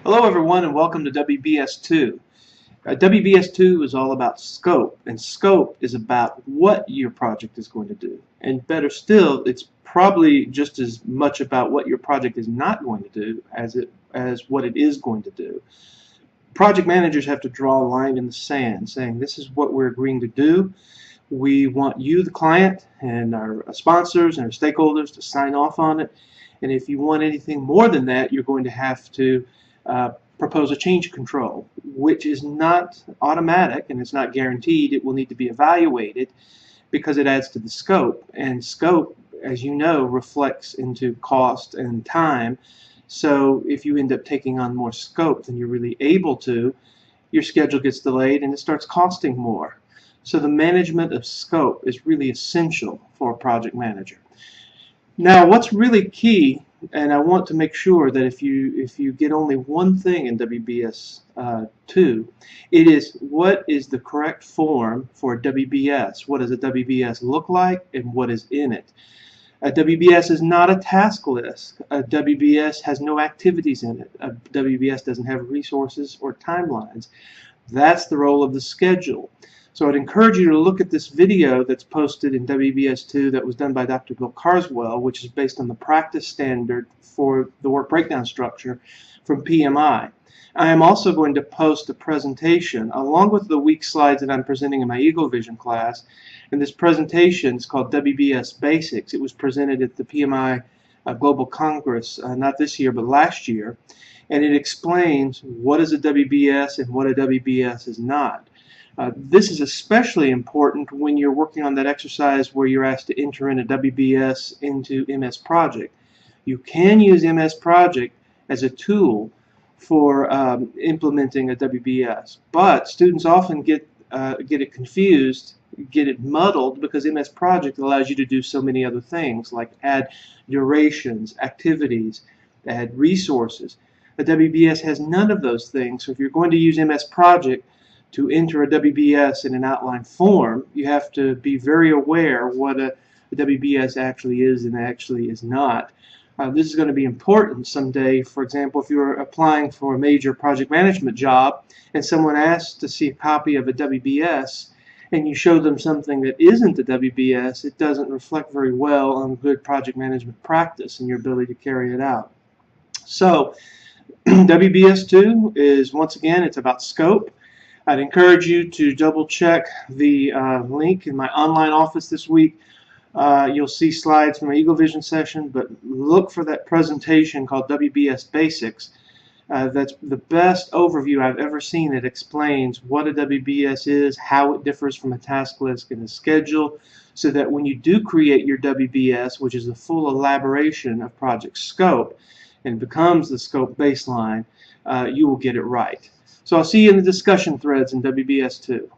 Hello everyone and welcome to WBS 2. WBS 2 is all about scope, and scope is about what your project is going to do. And better still, it's probably just as much about what your project is not going to do as what it is going to do. Project managers have to draw a line in the sand saying this is what we're agreeing to do. We want you, the client, and our sponsors and our stakeholders to sign off on it. And if you want anything more than that, you're going to have to propose a change control, which is not automatic and it's not guaranteed. It will need to be evaluated because it adds to the scope. And scope, as you know, reflects into cost and time. So if you end up taking on more scope than you're really able to, your schedule gets delayed and it starts costing more. So the management of scope is really essential for a project manager. Now, what's really key, and I want to make sure that if you get only one thing in WBS 2, it is what is the correct form for WBS. What does a WBS look like, and what is in it? A WBS is not a task list. A WBS has no activities in it. A WBS doesn't have resources or timelines. That's the role of the schedule. So I'd encourage you to look at this video that's posted in WBS 2 that was done by Dr. Bill Carswell, which is based on the practice standard for the work breakdown structure from PMI. I am also going to post a presentation along with the week slides that I'm presenting in my Eagle Vision class. And this presentation is called WBS Basics. It was presented at the PMI Global Congress, not this year but last year. And it explains what is a WBS and what a WBS is not. This is especially important when you're working on that exercise where you're asked to enter in a WBS into MS Project. You can use MS Project as a tool for implementing a WBS, but students often get it confused, get it muddled, because MS Project allows you to do so many other things like add durations, activities, add resources. A WBS has none of those things, so if you're going to use MS Project to enter a WBS in an outline form, you have to be very aware what a WBS actually is and actually is not. This is going to be important someday. For example, if you're applying for a major project management job and someone asks to see a copy of a WBS and you show them something that isn't a WBS, it doesn't reflect very well on good project management practice and your ability to carry it out. So WBS 2 is, once again, it's about scope. I'd encourage you to double check the link in my online office this week. You'll see slides from my Eagle Vision session, but look for that presentation called WBS Basics. That's the best overview I've ever seen that explains what a WBS is, how it differs from a task list and a schedule, so that when you do create your WBS, which is the full elaboration of project scope and becomes the scope baseline, you will get it right. So I'll see you in the discussion threads in WBS 2.